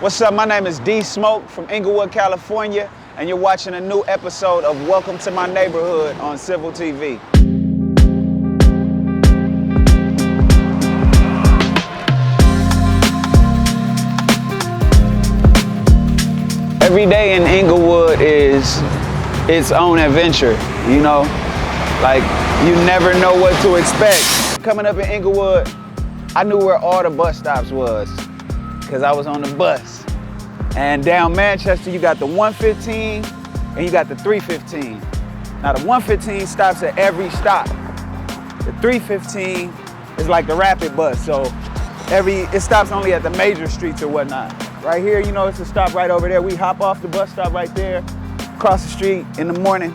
What's up? My name is D Smoke from Inglewood, California, and you're watching a new episode of Welcome to My Neighborhood on Civil TV. Every day in Inglewood is its own adventure, you know? Like, you never know what to expect. Coming up in Inglewood, I knew where all the bus stops was, because I was on the bus. And down Manchester, you got the 115 and you got the 315. Now the 115 stops at every stop. The 315 is like the rapid bus, so it stops only at the major streets or whatnot. Right here, you know, it's a stop right over there. We hop off the bus stop right there, cross the street in the morning,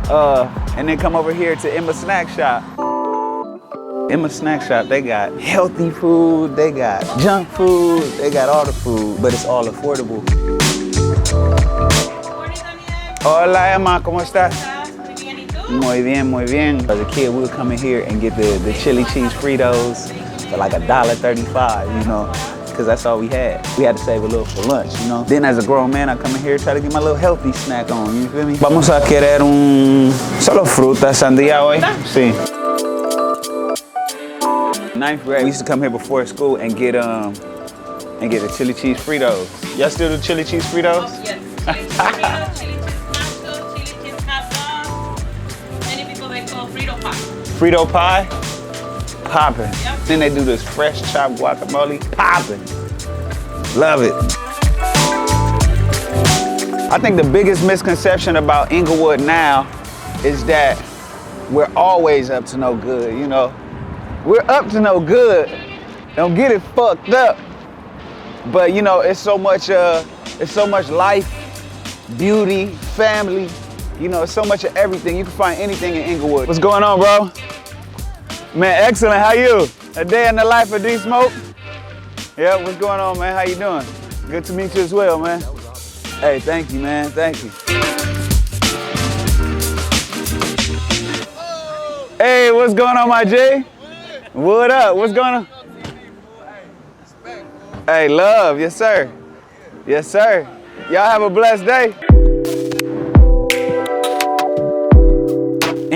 and then come over here to Emma Snack Shop. Emma Snack Shop, they got healthy food, they got junk food, they got all the food, but it's all affordable. Hola, Emma, ¿cómo estás? Muy bien, muy bien. As a kid, we would come in here and get the chili cheese Fritos for like $1.35, you know, because that's all we had. We had to save a little for lunch, you know. Then as a grown man, I come in here, try to get my little healthy snack on, you feel me? Vamos a querer solo fruta, sandía hoy? Sí. 9th grade, we used to come here before school and get the chili cheese Fritos. Y'all still do chili cheese Fritos? Oh, yes. Chili cheese nacho, chili cheese hot dog. Many people they call Frito pie. Frito pie? Poppin'. Yep. Then they do this fresh chopped guacamole. Poppin'. Love it. I think the biggest misconception about Inglewood now is that we're always up to no good, you know? We're up to no good. Don't get it fucked up. But you know, it's so much life, beauty, family. You know, it's so much of everything. You can find anything in Inglewood. What's going on, bro? Man, excellent. How you? A day in the life of D Smoke? Yeah, what's going on, man? How you doing? Good to meet you as well, man. Hey, thank you, man. Thank you. Hey, what's going on, my G? What up? What's going on? Hey, love. Yes, sir. Yes, sir. Y'all have a blessed day.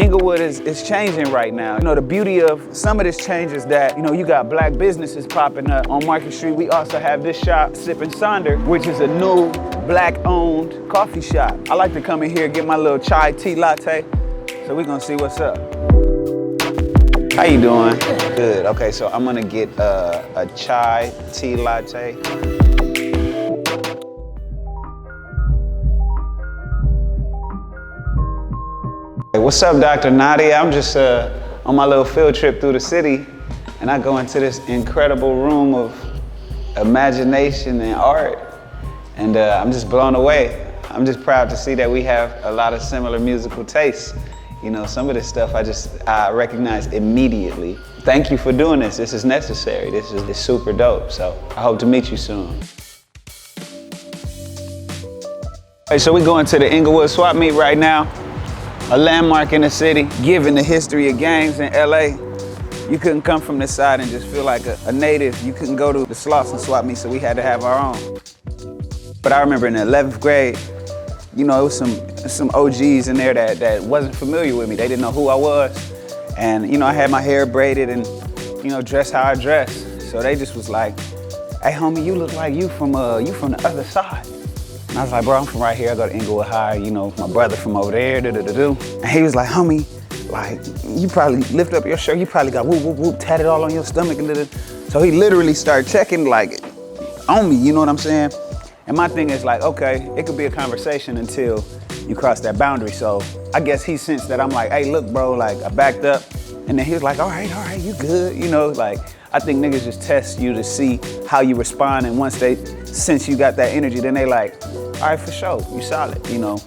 Inglewood is changing right now. You know, the beauty of some of this change is that, you know, you got black businesses popping up on Market Street. We also have this shop, Sippin' Sonder, which is a new black-owned coffee shop. I like to come in here, get my little chai tea latte. So we're gonna see what's up. How you doing? Good. Okay, so I'm gonna get a chai tea latte. Hey, what's up, Dr. Nadia? I'm just on my little field trip through the city, and I go into this incredible room of imagination and art, and I'm just blown away. I'm just proud to see that we have a lot of similar musical tastes. You know, some of this stuff I recognize immediately. Thank you for doing this. This is necessary. This is super dope. So I hope to meet you soon. Hey, so we're going to the Inglewood Swap Meet right now. A landmark in the city, given the history of gangs in LA. You couldn't come from this side and just feel like a native. You couldn't go to the Slauson Swap Meet, so we had to have our own. But I remember in the 11th grade, you know, it was some OGs in there that wasn't familiar with me. They didn't know who I was. And, you know, I had my hair braided and, you know, dressed how I dressed. So they just was like, hey, homie, you look like you from the other side. And I was like, bro, I'm from right here. I go to Inglewood High, you know, my brother from over there, da-da-da-do. And he was like, homie, like, you probably lift up your shirt. You probably got whoop, whoop, whoop, tatted all on your stomach. And da-da. So he literally started checking, like, on me, you know what I'm saying? And my thing is like, okay, it could be a conversation until you cross that boundary. So I guess he sensed that I'm like, hey, look, bro, like I backed up. And then he was like, all right, you good. You know, like, I think niggas just test you to see how you respond. And once they sense you got that energy, then they like, all right, for sure, you solid, you know.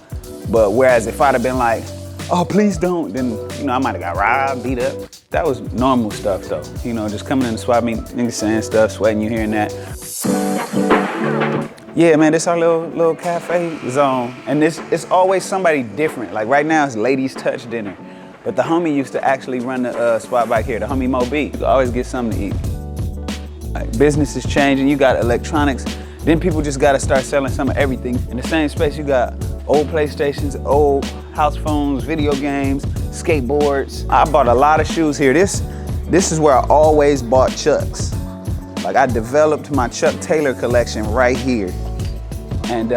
But whereas if I'd have been like, oh, please don't, then, you know, I might've got robbed, beat up. That was normal stuff though. You know, just coming in the swap meet, niggas saying stuff, sweating, you hearing that. Yeah, man, this our little cafe zone. And it's always somebody different. Like right now it's ladies touch dinner. But the homie used to actually run the spot back here, the homie Mo B. You always get something to eat. Like, business is changing, you got electronics Then people just gotta start selling some of everything. In the same space, you got old PlayStations, old house phones, video games, skateboards. I bought a lot of shoes here. This is where I always bought Chucks. Like I developed my Chuck Taylor collection right here. And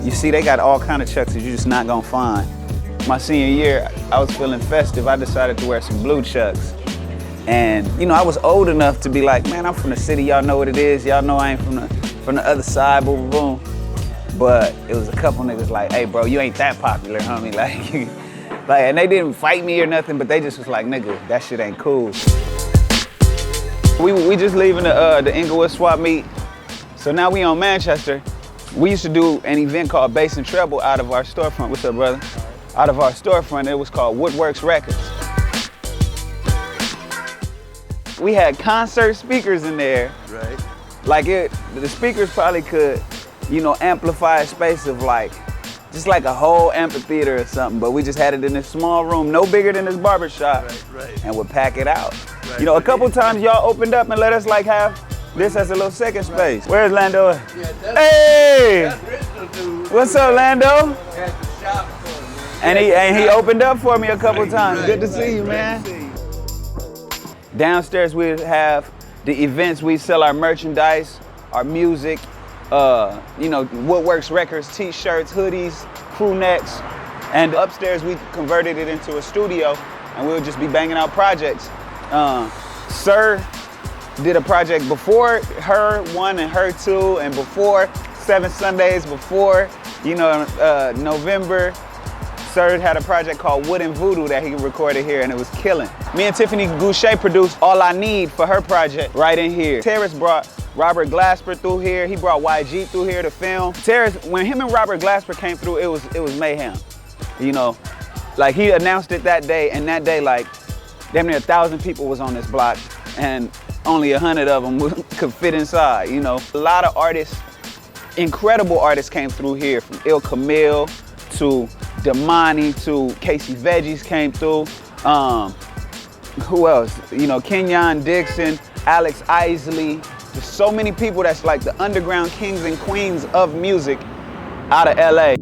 you see they got all kind of Chucks that you're just not gonna find. My senior year, I was feeling festive. I decided to wear some blue Chucks. And you know, I was old enough to be like, man, I'm from the city, y'all know what it is. Y'all know I ain't from the other side, boom, boom. But it was a couple niggas like, hey bro, you ain't that popular, homie. Like, and they didn't fight me or nothing, but they just was like, nigga, that shit ain't cool. We just leaving the Inglewood swap meet. So now we on Manchester. We used to do an event called Bass and Treble out of our storefront. What's up, brother? Out of our storefront, it was called Woodworks Records. We had concert speakers in there. Right. Like the speakers probably could, you know, amplify a space of like, just like a whole amphitheater or something, but we just had it in this small room, no bigger than this barbershop, right. and would pack it out. Right. You know, a couple times y'all opened up and let us like have this as a little second space. Where's Lando? Yeah, Hey! that's original dude. What's up, Lando? Had the shop for me. And he opened up for me a couple times. Right, Good to see you, right, man. to see you. Downstairs we have the events. We sell our merchandise, our music, you know, Woodworks Records, t-shirts, hoodies, crew necks. And upstairs we converted it into a studio and we'll just be banging out projects. Sir did a project before her 1 and her 2 and before 7 Sundays before, you know, November. Sir had a project called Wooden Voodoo that he recorded here and it was killing. Me and Tiffany Goucher produced All I Need for her project right in here. Terrace brought Robert Glasper through here. He brought YG through here to film. Terrace, when him and Robert Glasper came through, it was mayhem. You know, like he announced it that day and that day like damn near 1,000 people was on this block and only 100 of them could fit inside, you know. A lot of artists, incredible artists came through here from Il Camille to Damani to Casey Veggies came through. Who else? You know, Kenyon Dixon, Alex Isley. There's so many people that's like the underground kings and queens of music out of LA.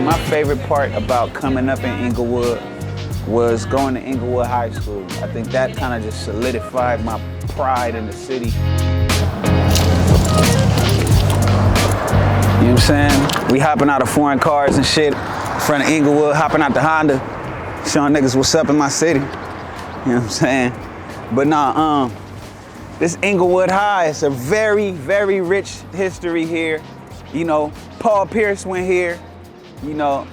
My favorite part about coming up in Inglewood was going to Inglewood High School. I think that kind of just solidified my pride in the city. You know what I'm saying? We hopping out of foreign cars and shit in front of Inglewood, hopping out the Honda, showing niggas what's up in my city. You know what I'm saying? But nah, this Inglewood High, it's a very, very rich history here. You know, Paul Pierce went here, you know,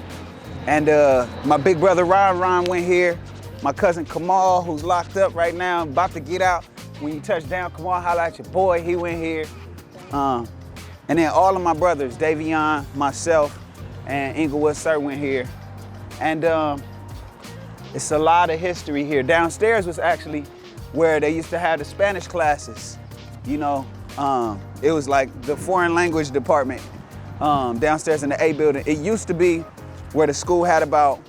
and my big brother Ron went here. My cousin Kamal, who's locked up right now, about to get out. When you touch down, Kamal, holla at your boy, he went here. And then all of my brothers, Davion, myself, and Inglewood Sir went here. And it's a lot of history here. Downstairs was actually where they used to have the Spanish classes. You know, it was like the foreign language department downstairs in the A building. It used to be where the school had about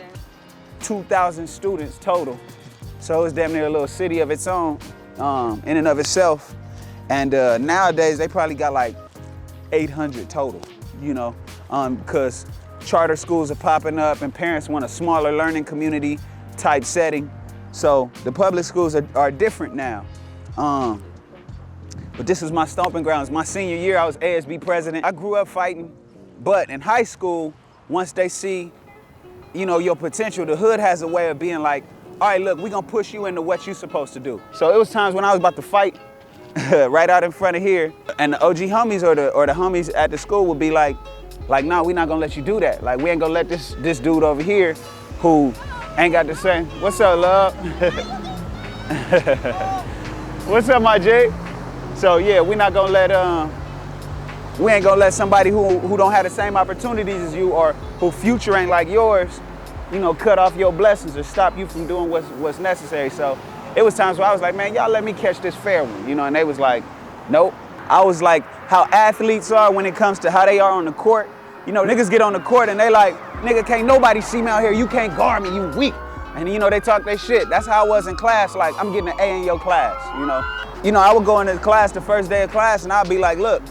2,000 students total. So it was damn near a little city of its own in and of itself. And nowadays they probably got like 800 total, you know, because charter schools are popping up and parents want a smaller learning community type setting. So the public schools are different now. But this was my stomping grounds. My senior year, I was ASB president. I grew up fighting, but in high school, once they see, you know, your potential, the hood has a way of being like, all right, look, we're gonna push you into what you're supposed to do. So it was times when I was about to fight right out in front of here, and the OG homies or the homies at the school would be like, nah, we're not gonna let you do that. Like, we ain't gonna let this dude over here who ain't got the same, what's up, love? What's up, my G? So yeah, we ain't gonna let somebody who don't have the same opportunities as you or who future ain't like yours, you know, cut off your blessings or stop you from doing what's necessary. So it was times where I was like, man, y'all let me catch this fair one, you know, and they was like, nope. I was like, how athletes are when it comes to how they are on the court. You know, niggas get on the court and they like, nigga, can't nobody see me out here, you can't guard me, you weak. And you know, they talk their shit. That's how I was in class, like, I'm getting an A in your class, you know. you know, I would go into class the first day of class and I'd be like, look,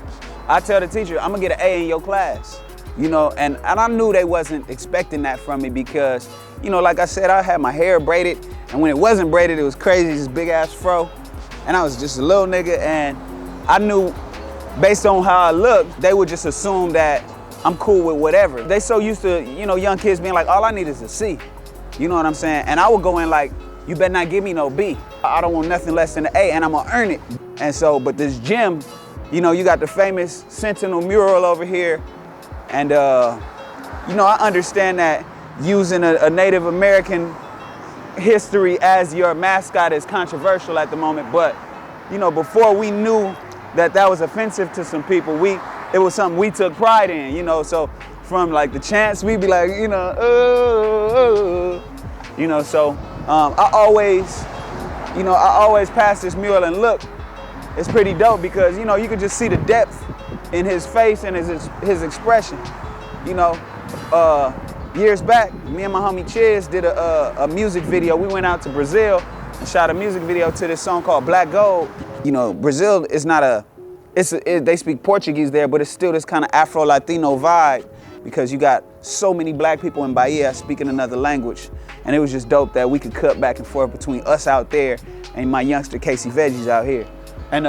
I tell the teacher, I'm gonna get an A in your class. You know, and I knew they wasn't expecting that from me because, you know, like I said, I had my hair braided, and when it wasn't braided, it was crazy, this big ass fro. And I was just a little nigga, and I knew based on how I looked, they would just assume that I'm cool with whatever. They so used to, you know, young kids being like, all I need is a C. You know what I'm saying? And I would go in like, you better not give me no B. I don't want nothing less than an A, and I'm gonna earn it. And so, but this gym, you know, you got the famous Sentinel mural over here. And, you know, I understand that using a Native American history as your mascot is controversial at the moment, but, you know, before we knew that that was offensive to some people, it was something we took pride in, you know, so from like the chants, we'd be like, you know, you know, so I always pass this mural and look, it's pretty dope because, you know, you could just see the depth in his face and his expression. You know, years back, me and my homie Chiz did a music video. We went out to Brazil and shot a music video to this song called Black Gold. You know, Brazil is not they speak Portuguese there, but it's still this kind of Afro-Latino vibe because you got so many black people in Bahia speaking another language. And it was just dope that we could cut back and forth between us out there and my youngster Casey Veggies out here. And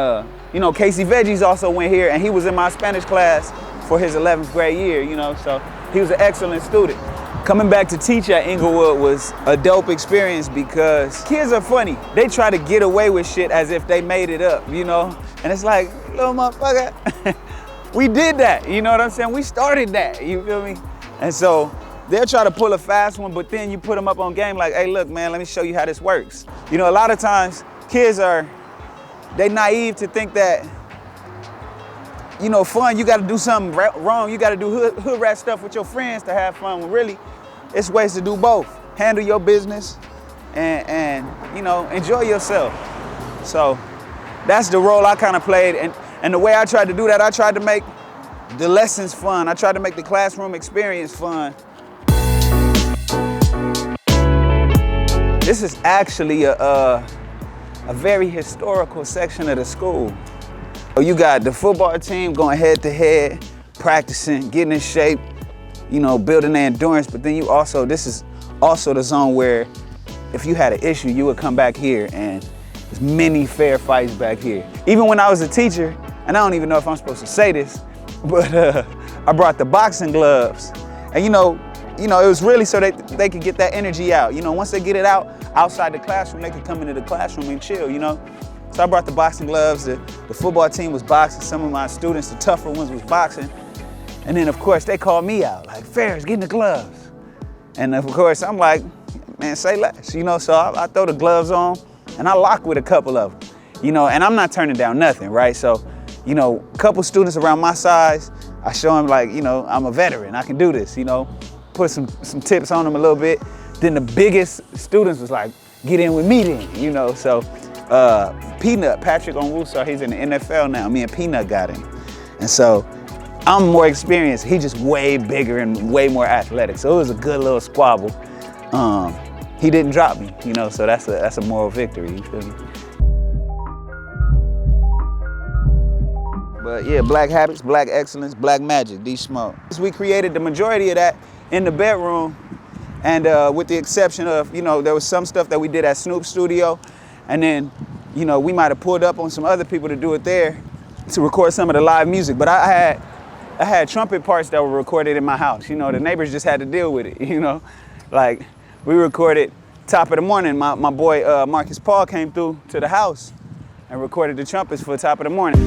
you know, Casey Veggies also went here and he was in my Spanish class for his 11th grade year, you know, so he was an excellent student. Coming back to teach at Inglewood was a dope experience because kids are funny. They try to get away with shit as if they made it up, you know? And it's like, little motherfucker, we did that, you know what I'm saying? We started that, you feel me? And so they'll try to pull a fast one, but then you put them up on game like, hey, look, man, let me show you how this works. You know, a lot of times kids they naive to think that, you know, fun, you gotta do something wrong. You gotta do hood rat stuff with your friends to have fun. When really, it's ways to do both. Handle your business and you know, enjoy yourself. So that's the role I kind of played. And the way I tried to do that, I tried to make the lessons fun. I tried to make the classroom experience fun. This is actually a very historical section of the school. You got the football team going head to head, practicing, getting in shape, you know, building their endurance, but then this is also the zone where if you had an issue, you would come back here and there's many fair fights back here. Even when I was a teacher, and I don't even know if I'm supposed to say this, but I brought the boxing gloves. And you know, it was really so they could get that energy out. You know, once they get it out outside the classroom, they could come into the classroom and chill, you know? So I brought the boxing gloves. The football team was boxing. Some of my students, the tougher ones, was boxing. And then, of course, they called me out, like, Ferris, get in the gloves. And of course, I'm like, man, say less, you know? So I throw the gloves on, and I lock with a couple of them, you know? And I'm not turning down nothing, right? So, you know, a couple students around my size, I show them, like, you know, I'm a veteran. I can do this, you know? Put some tips on them a little bit. Then the biggest students was like, get in with me then, you know? So Peanut, Patrick Onwusa, he's in the NFL now. Me and Peanut got him. And so I'm more experienced. He's just way bigger and way more athletic. So it was a good little squabble. He didn't drop me, you know, so that's a moral victory, you feel me? But yeah, black habits, black excellence, black magic, D Smoke. We created the majority of that in the bedroom. And with the exception of, you know, there was some stuff that we did at Snoop's studio. And then, you know, we might have pulled up on some other people to do it there to record some of the live music. But I had trumpet parts that were recorded in my house. You know, the neighbors just had to deal with it, you know? Like, we recorded Top of the Morning. My boy Marcus Paul came through to the house and recorded the trumpets for Top of the Morning.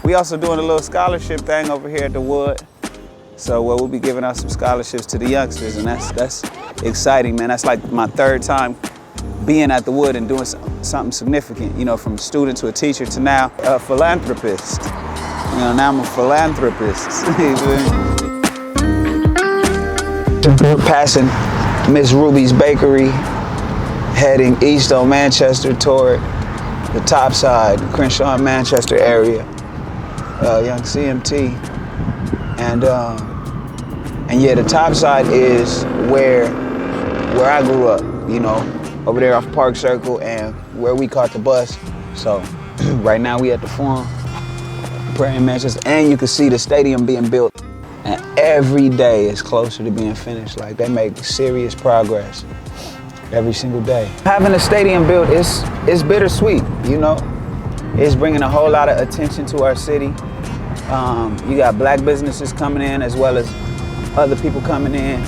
We also doing a little scholarship thing over here at the Wood. So we'll be giving out some scholarships to the youngsters, and that's exciting, man. That's like my third time being at the Wood and doing something significant, you know, from student to a teacher to now a philanthropist. You know, now I'm a philanthropist. Passing Miss Ruby's Bakery, heading east on Manchester toward the top side, Crenshaw, Manchester area, young CMT. And yeah, the top side is where I grew up, you know. over there off Park Circle and where we caught the bus. So right now we at the Forum, Prairie in Manchester, and you can see the stadium being built. And every day is closer to being finished. Like, they make serious progress every single day. Having a stadium built is bittersweet, you know? It's bringing a whole lot of attention to our city. You got black businesses coming in as well as other people coming in.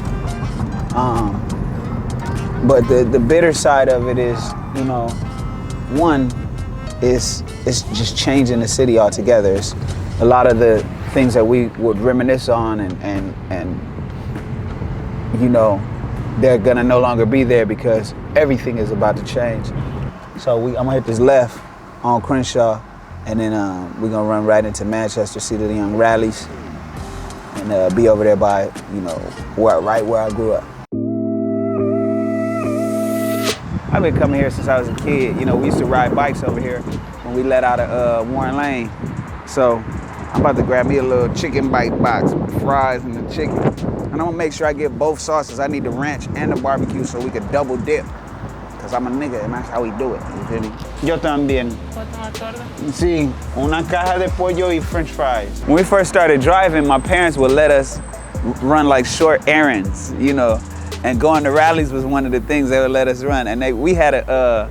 But the bitter side of it is, you know, one, it's just changing the city altogether. It's a lot of the things that we would reminisce on and you know, they're gonna no longer be there because everything is about to change. So I'm gonna hit this left on Crenshaw, and then we're gonna run right into Manchester, see the young rallies, and be over there by, you know, right where I grew up. I've been coming here since I was a kid. You know, we used to ride bikes over here when we let out of Warren Lane. So I'm about to grab me a little chicken bite box with the fries and the chicken. And I'm gonna make sure I get both sauces. I need the ranch and the barbecue so we could double dip. Cause I'm a nigga and that's how we do it, you feel me? Yo también. Sí, una caja de pollo y french fries. When we first started driving, my parents would let us run like short errands, you know, and going to rallies was one of the things they would let us run. And we had a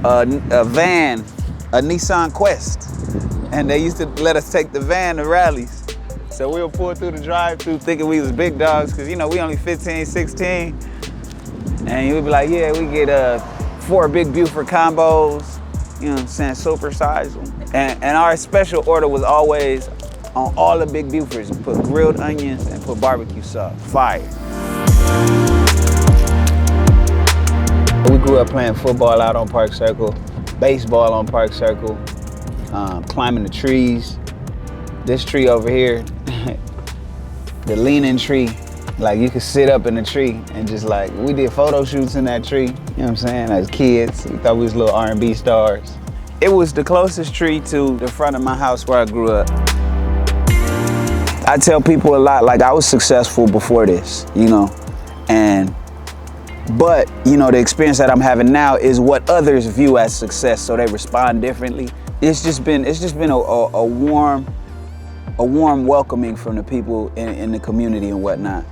van, a Nissan Quest, and they used to let us take the van to rallies. So we would pull through the drive-thru thinking we was big dogs, cause you know, we only 15, 16. And you would be like, yeah, we get 4 big Buford combos, you know what I'm saying, super size them. And our special order was always on all the big Bufords, put grilled onions and put barbecue sauce, fire. We grew up playing football out on Park Circle, baseball on Park Circle, climbing the trees. This tree over here, the leaning tree, like you could sit up in the tree and just like, we did photo shoots in that tree, you know what I'm saying, as kids. We thought we was little R&B stars. It was the closest tree to the front of my house where I grew up. I tell people a lot, like I was successful before this, you know, but you know, the experience that I'm having now is what others view as success, so they respond differently. It's just been a warm welcoming from the people in the community and whatnot.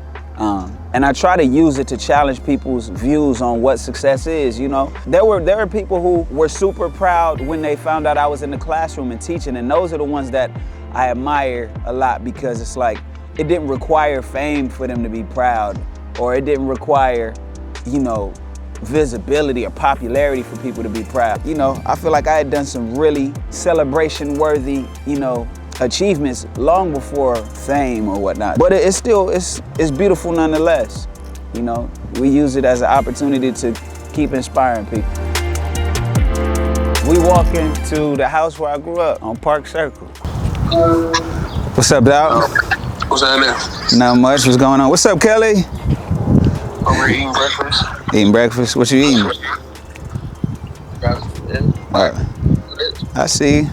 And I try to use it to challenge people's views on what success is, you know. There were people who were super proud when they found out I was in the classroom and teaching, and those are the ones that I admire a lot, because it's like, it didn't require fame for them to be proud, or it didn't require, you know, visibility or popularity for people to be proud. You know, I feel like I had done some really celebration-worthy, you know, achievements long before fame or whatnot. But it's still, it's beautiful nonetheless. You know, we use it as an opportunity to keep inspiring people. We walk into the house where I grew up on Park Circle. What's up, dog? What's happening? Not much. What's going on? What's up, Kelly? Over eating breakfast. Eating breakfast? What you eating? All right. I see.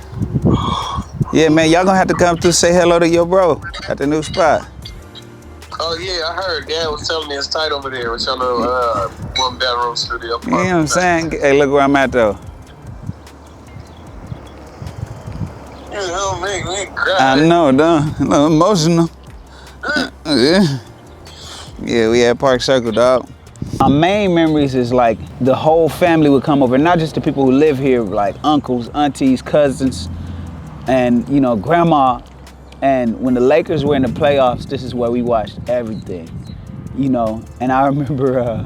Yeah, man, y'all gonna have to come through, say hello to your bro at the new spot. Oh yeah, I heard. Dad was telling me it's tight over there with your little one bedroom studio. You know what I'm saying? Hey, look where I'm at though. You don't make me cry. I know, dog. A little emotional. Yeah, we at Park Circle, dog. My main memories is like the whole family would come over, not just the people who live here, like uncles, aunties, cousins, and you know, grandma. And when the Lakers were in the playoffs, this is where we watched everything, you know. And I remember,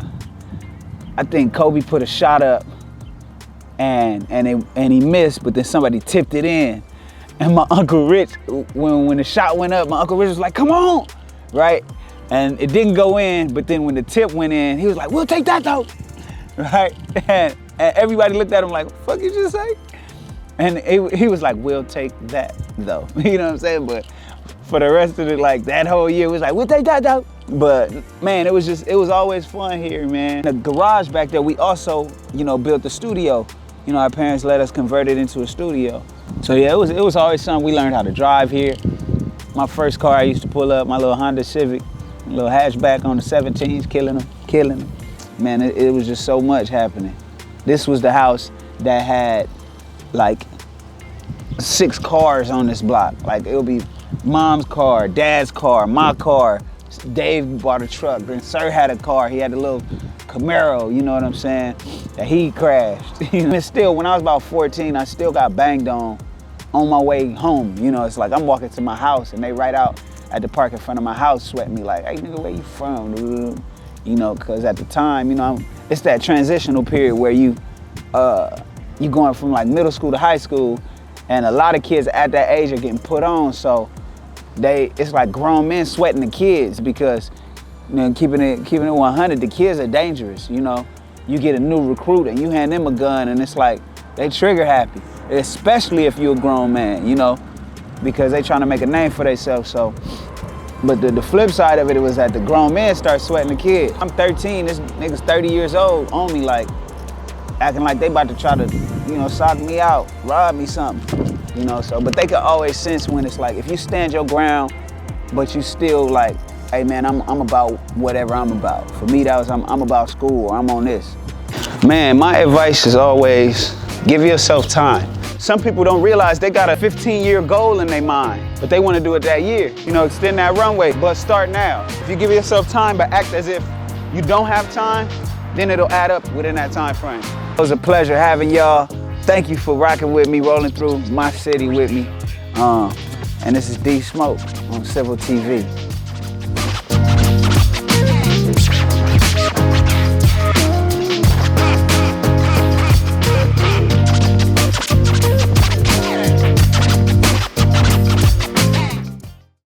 I think Kobe put a shot up, and he missed, but then somebody tipped it in. And my Uncle Rich, when the shot went up, my Uncle Rich was like, "Come on," right? And it didn't go in, but then when the tip went in, he was like, "We'll take that though," right? And everybody looked at him like, "What the fuck you just say?" And he was like, "We'll take that though," you know what I'm saying? But for the rest of it, like that whole year, it was like, "We'll take that though." But man, it was always fun here, man. The garage back there, we also, you know, built the studio. You know, our parents let us convert it into a studio. So yeah, it was always something. We learned how to drive here. My first car I used to pull up, my little Honda Civic, a little hatchback on the 17s, killing them. Man, it was just so much happening. This was the house that had like 6 cars on this block. Like it'll be mom's car, dad's car, my car. Dave bought a truck, then Sir had a car. He had a little Camaro, you know what I'm saying, that he crashed. And still, when I was about 14, I still got banged on my way home. You know, it's like I'm walking to my house and they right out at the park in front of my house sweating me like, hey nigga, where you from, dude? You know, cause at the time, you know, it's that transitional period where you going from like middle school to high school, and a lot of kids at that age are getting put on, so it's like grown men sweating the kids because, you know, keeping it 100, the kids are dangerous, you know. You get a new recruit and you hand them a gun and it's like, they trigger happy, especially if you're a grown man, you know, because they trying to make a name for themselves, so. But the flip side of it was that the grown men start sweating the kids. I'm 13, this nigga's 30 years old on me, like, acting like they about to try to, you know, sock me out, rob me something, you know, so. But they can always sense when it's like, if you stand your ground, but you still like, hey man, I'm about whatever I'm about. For me, that was, I'm about school, or I'm on this. Man, my advice is always, give yourself time. Some people don't realize they got a 15-year goal in their mind, but they want to do it that year. You know, extend that runway, but start now. If you give yourself time, but act as if you don't have time, then it'll add up within that time frame. It was a pleasure having y'all. Thank you for rocking with me, rolling through my city with me. And this is D Smoke on Civil TV.